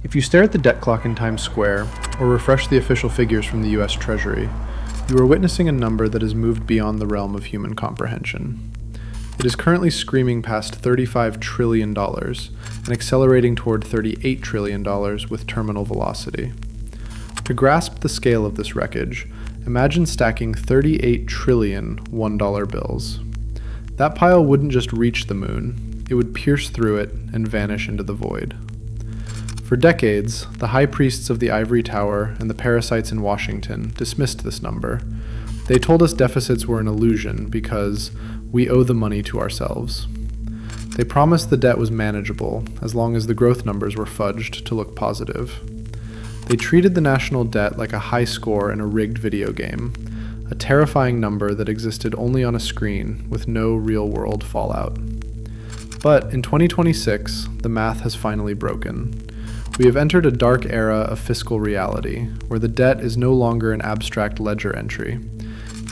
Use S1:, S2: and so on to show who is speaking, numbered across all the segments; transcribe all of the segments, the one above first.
S1: If you stare at the debt clock in Times Square, or refresh the official figures from the US Treasury, you are witnessing a number that has moved beyond the realm of human comprehension. It is currently screaming past $35 trillion and accelerating toward $38 trillion with terminal velocity. To grasp the scale of this wreckage, imagine stacking 38 trillion $1 bills. That pile wouldn't just reach the moon, it would pierce through it and vanish into the void. For decades, the high priests of the ivory tower and the parasites in Washington dismissed this number. They told us deficits were an illusion because we owe the money to ourselves. They promised the debt was manageable as long as the growth numbers were fudged to look positive. They treated the national debt like a high score in a rigged video game, a terrifying number that existed only on a screen with no real-world fallout. But in 2026, the math has finally broken. We have entered a dark era of fiscal reality, where the debt is no longer an abstract ledger entry.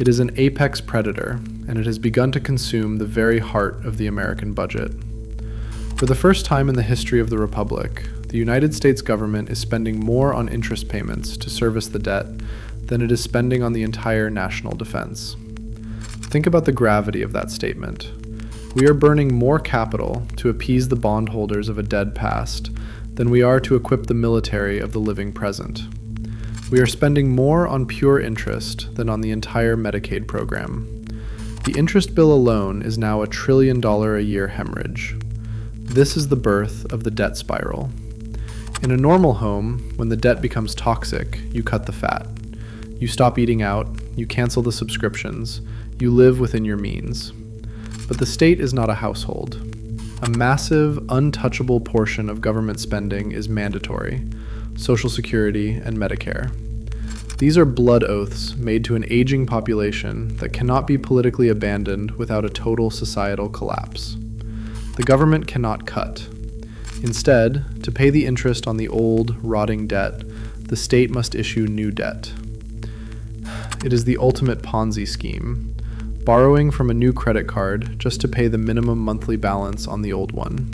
S1: It is an apex predator, and it has begun to consume the very heart of the American budget. For the first time in the history of the Republic, the United States government is spending more on interest payments to service the debt than it is spending on the entire national defense. Think about the gravity of that statement. We are burning more capital to appease the bondholders of a dead past than we are to equip the military of the living present. We are spending more on pure interest than on the entire Medicaid program. The interest bill alone is now $1 trillion a year hemorrhage. This is the birth of the debt spiral. In a normal home, when the debt becomes toxic, you cut the fat. You stop eating out, you cancel the subscriptions, you live within your means. But the state is not a household. A massive, untouchable portion of government spending is mandatory: Social Security and Medicare. These are blood oaths made to an aging population that cannot be politically abandoned without a total societal collapse. The government cannot cut. Instead, to pay the interest on the old, rotting debt, the state must issue new debt. It is the ultimate Ponzi scheme, borrowing from a new credit card just to pay the minimum monthly balance on the old one.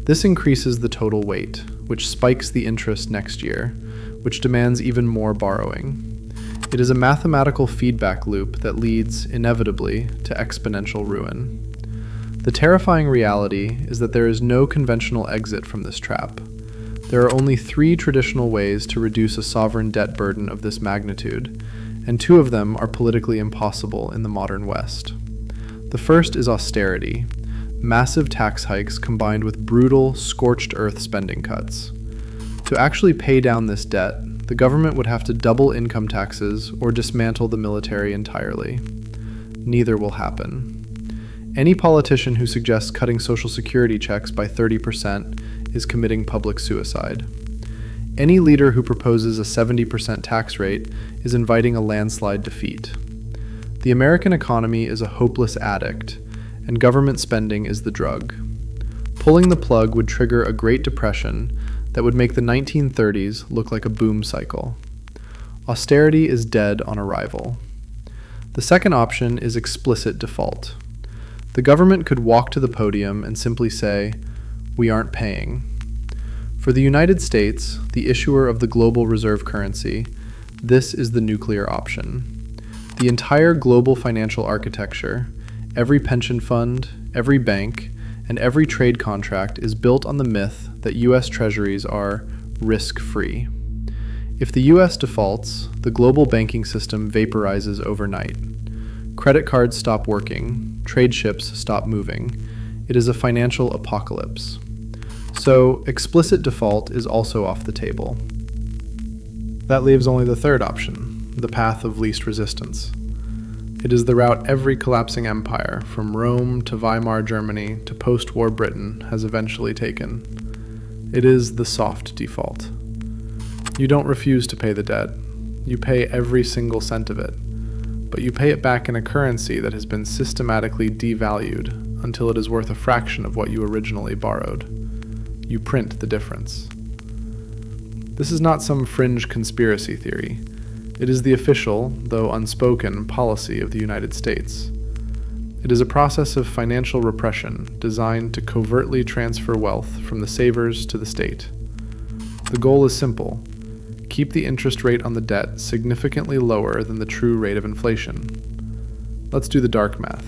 S1: This increases the total weight, which spikes the interest next year, which demands even more borrowing. It is a mathematical feedback loop that leads, inevitably, to exponential ruin. The terrifying reality is that there is no conventional exit from this trap. There are only 3 traditional ways to reduce a sovereign debt burden of this magnitude, and 2 of them are politically impossible in the modern West. The first is austerity, massive tax hikes combined with brutal, scorched earth spending cuts. To actually pay down this debt, the government would have to double income taxes or dismantle the military entirely. Neither will happen. Any politician who suggests cutting Social Security checks by 30% is committing public suicide. Any leader who proposes a 70% tax rate is inviting a landslide defeat. The American economy is a hopeless addict, and government spending is the drug. Pulling the plug would trigger a Great Depression that would make the 1930s look like a boom cycle. Austerity is dead on arrival. The second option is explicit default. The government could walk to the podium and simply say, "We aren't paying." For the United States, the issuer of the global reserve currency, this is the nuclear option. The entire global financial architecture, every pension fund, every bank, and every trade contract is built on the myth that U.S. treasuries are risk-free. If the U.S. defaults, the global banking system vaporizes overnight. Credit cards stop working, trade ships stop moving. It is a financial apocalypse. So, explicit default is also off the table. That leaves only the third option, the path of least resistance. It is the route every collapsing empire, from Rome to Weimar Germany to post-war Britain, has eventually taken. It is the soft default. You don't refuse to pay the debt. You pay every single cent of it. But you pay it back in a currency that has been systematically devalued until it is worth a fraction of what you originally borrowed. You print the difference. This is not some fringe conspiracy theory. It is the official, though unspoken, policy of the United States. It is a process of financial repression designed to covertly transfer wealth from the savers to the state. The goal is simple: keep the interest rate on the debt significantly lower than the true rate of inflation. Let's do the dark math.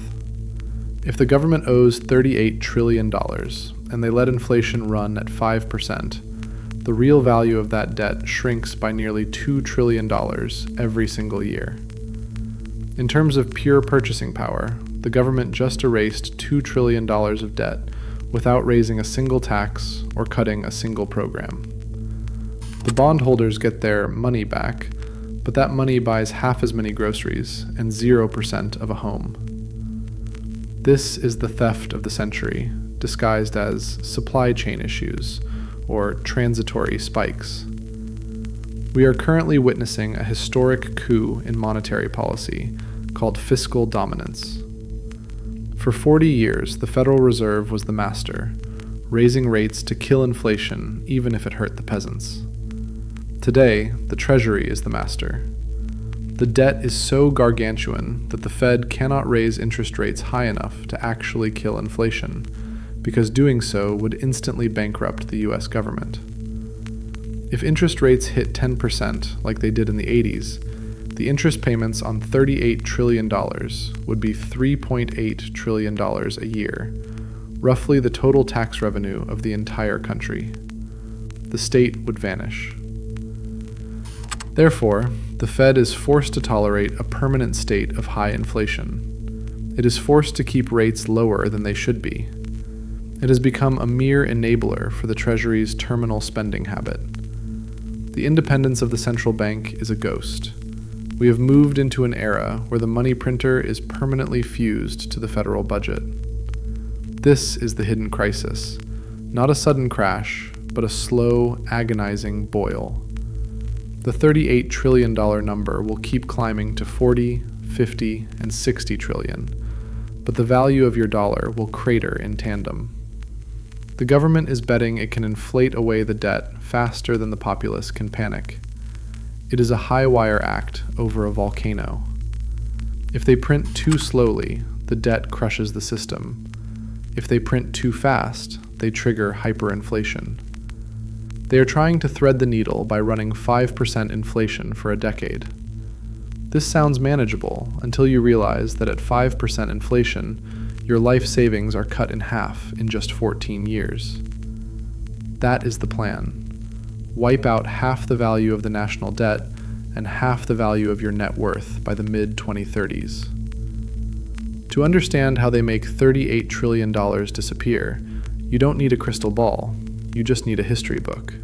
S1: If the government owes $38 trillion and they let inflation run at 5%, the real value of that debt shrinks by nearly $2 trillion every single year. In terms of pure purchasing power, the government just erased $2 trillion of debt without raising a single tax or cutting a single program. The bondholders get their money back, but that money buys half as many groceries and 0% of a home. This is the theft of the century, disguised as supply chain issues or transitory spikes. We are currently witnessing a historic coup in monetary policy called fiscal dominance. For 40 years, the Federal Reserve was the master, raising rates to kill inflation even if it hurt the peasants. Today, the Treasury is the master. The debt is so gargantuan that the Fed cannot raise interest rates high enough to actually kill inflation, because doing so would instantly bankrupt the US government. If interest rates hit 10% like they did in the 80s, the interest payments on $38 trillion would be $3.8 trillion a year, roughly the total tax revenue of the entire country. The state would vanish. Therefore, the Fed is forced to tolerate a permanent state of high inflation. It is forced to keep rates lower than they should be. It has become a mere enabler for the Treasury's terminal spending habit. The independence of the central bank is a ghost. We have moved into an era where the money printer is permanently fused to the federal budget. This is the hidden crisis, not a sudden crash, but a slow, agonizing boil. The $38 trillion number will keep climbing to 40, 50, and 60 trillion, but the value of your dollar will crater in tandem. The government is betting it can inflate away the debt faster than the populace can panic. It is a high-wire act over a volcano. If they print too slowly, the debt crushes the system. If they print too fast, they trigger hyperinflation. They are trying to thread the needle by running 5% inflation for a decade. This sounds manageable until you realize that at 5% inflation, your life savings are cut in half in just 14 years. That is the plan. Wipe out half the value of the national debt and half the value of your net worth by the mid-2030s. To understand how they make $38 trillion disappear, you don't need a crystal ball. You just need a history book.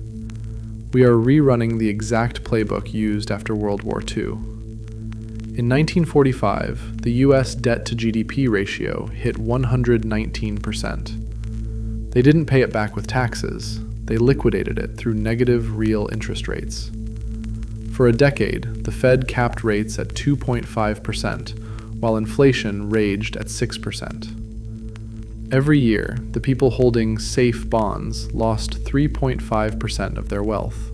S1: We are rerunning the exact playbook used after World War II. In 1945, the US debt-to-GDP ratio hit 119%. They didn't pay it back with taxes. They liquidated it through negative real interest rates. For a decade, the Fed capped rates at 2.5%, while inflation raged at 6%. Every year, the people holding safe bonds lost 3.5% of their wealth.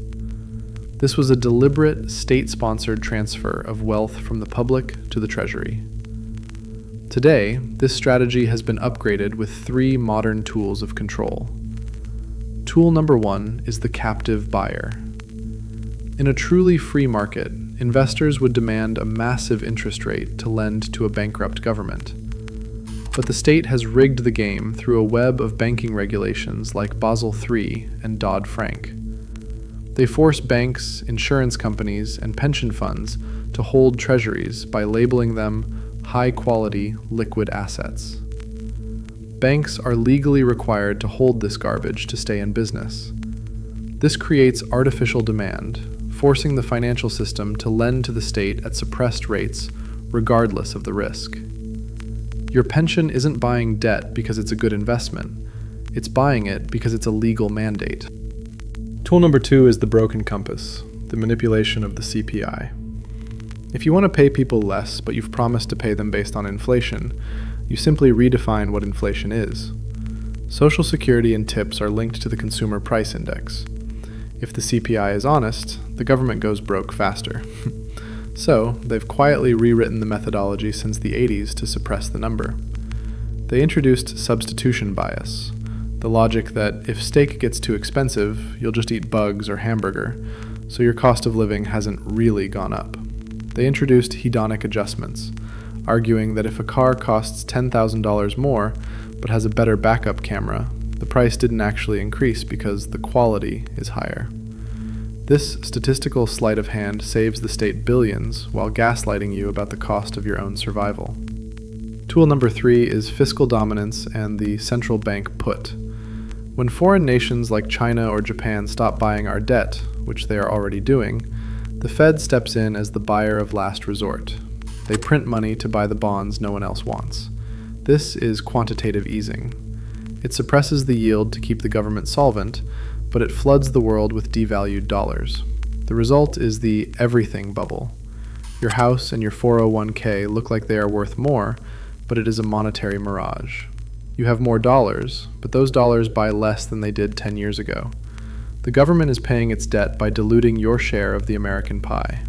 S1: This was a deliberate, state-sponsored transfer of wealth from the public to the Treasury. Today, this strategy has been upgraded with 3 modern tools of control. Tool number 1 is the captive buyer. In a truly free market, investors would demand a massive interest rate to lend to a bankrupt government. But the state has rigged the game through a web of banking regulations like Basel III and Dodd-Frank. They force banks, insurance companies, and pension funds to hold treasuries by labeling them high-quality liquid assets. Banks are legally required to hold this garbage to stay in business. This creates artificial demand, forcing the financial system to lend to the state at suppressed rates, regardless of the risk. Your pension isn't buying debt because it's a good investment. It's buying it because it's a legal mandate. Tool number 2 is the broken compass, the manipulation of the CPI. If you want to pay people less, but you've promised to pay them based on inflation, you simply redefine what inflation is. Social Security and tips are linked to the Consumer Price Index. If the CPI is honest, the government goes broke faster. So, they've quietly rewritten the methodology since the 80s to suppress the number. They introduced substitution bias, The logic that if steak gets too expensive, you'll just eat bugs or hamburger, so your cost of living hasn't really gone up. They introduced hedonic adjustments, arguing that if a car costs $10,000 more but has a better backup camera, the price didn't actually increase because the quality is higher. This statistical sleight of hand saves the state billions while gaslighting you about the cost of your own survival. Tool number 3 is fiscal dominance and the central bank put. When foreign nations like China or Japan stop buying our debt, which they are already doing, the Fed steps in as the buyer of last resort. They print money to buy the bonds no one else wants. This is quantitative easing. It suppresses the yield to keep the government solvent, but it floods the world with devalued dollars. The result is the everything bubble. Your house and your 401k look like they are worth more, but it is a monetary mirage. You have more dollars, but those dollars buy less than they did 10 years ago. The government is paying its debt by diluting your share of the American pie.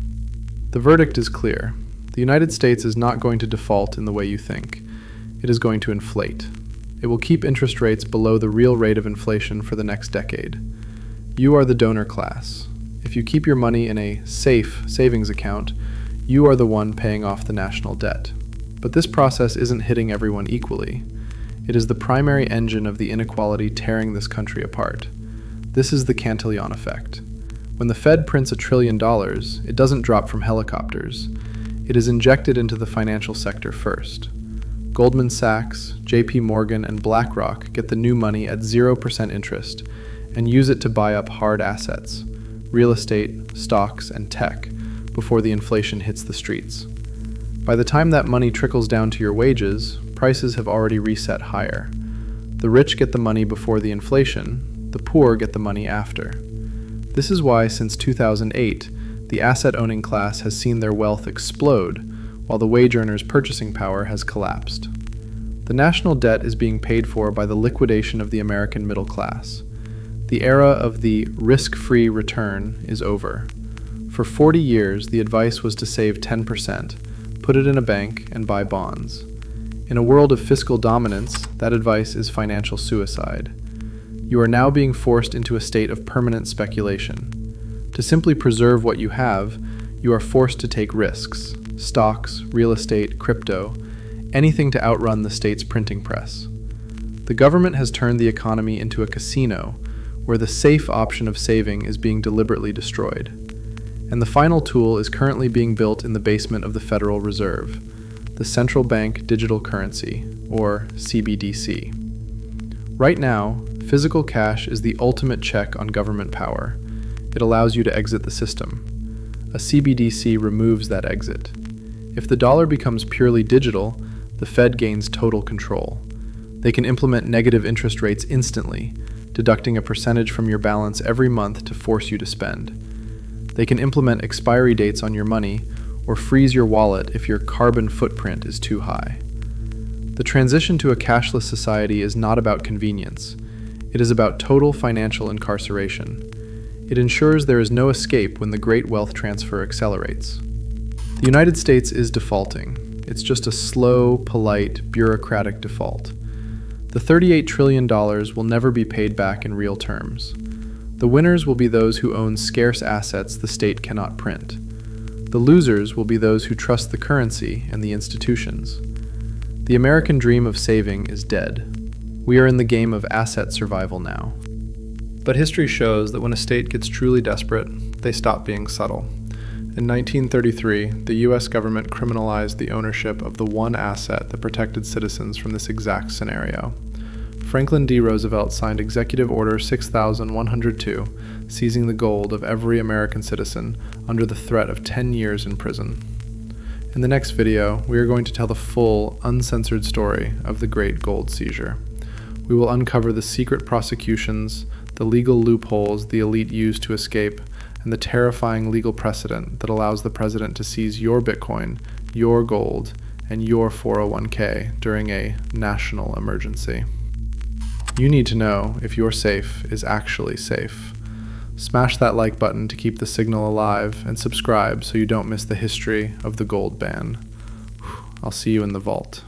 S1: The verdict is clear. The United States is not going to default in the way you think. It is going to inflate. It will keep interest rates below the real rate of inflation for the next decade. You are the donor class. If you keep your money in a safe savings account, you are the one paying off the national debt. But this process isn't hitting everyone equally. It is the primary engine of the inequality tearing this country apart. This is the Cantillon effect. When the Fed prints $1 trillion, it doesn't drop from helicopters. It is injected into the financial sector first. Goldman Sachs, JP Morgan, and BlackRock get the new money at 0% interest and use it to buy up hard assets, real estate, stocks, and tech, before the inflation hits the streets. By the time that money trickles down to your wages, prices have already reset higher. The rich get the money before the inflation, the poor get the money after. This is why since 2008, the asset-owning class has seen their wealth explode, while the wage earners' purchasing power has collapsed. The national debt is being paid for by the liquidation of the American middle class. The era of the risk-free return is over. For 40 years, the advice was to save 10%, put it in a bank, and buy bonds. In a world of fiscal dominance, that advice is financial suicide. You are now being forced into a state of permanent speculation. To simply preserve what you have, you are forced to take risks: stocks, real estate, crypto, anything to outrun the state's printing press. The government has turned the economy into a casino where the safe option of saving is being deliberately destroyed. And the final tool is currently being built in the basement of the Federal Reserve, the Central Bank Digital Currency, or CBDC. Right now, physical cash is the ultimate check on government power. It allows you to exit the system. A CBDC removes that exit. If the dollar becomes purely digital, the Fed gains total control. They can implement negative interest rates instantly, deducting a percentage from your balance every month to force you to spend. They can implement expiry dates on your money or freeze your wallet if your carbon footprint is too high. The transition to a cashless society is not about convenience. It is about total financial incarceration. It ensures there is no escape when the great wealth transfer accelerates. The United States is defaulting. It's just a slow, polite, bureaucratic default. The $38 trillion will never be paid back in real terms. The winners will be those who own scarce assets the state cannot print. The losers will be those who trust the currency and the institutions. The American dream of saving is dead. We are in the game of asset survival now. But history shows that when a state gets truly desperate, they stop being subtle. In 1933, the U.S. government criminalized the ownership of the one asset that protected citizens from this exact scenario. Franklin D. Roosevelt signed Executive Order 6102, seizing the gold of every American citizen under the threat of 10 years in prison. In the next video, we are going to tell the full, uncensored story of the Great Gold Seizure. We will uncover the secret prosecutions, the legal loopholes the elite used to escape, and the terrifying legal precedent that allows the president to seize your Bitcoin, your gold, and your 401k during a national emergency. You need to know if your safe is actually safe. Smash that like button to keep the signal alive, and subscribe so you don't miss the history of the gold ban. I'll see you in the vault.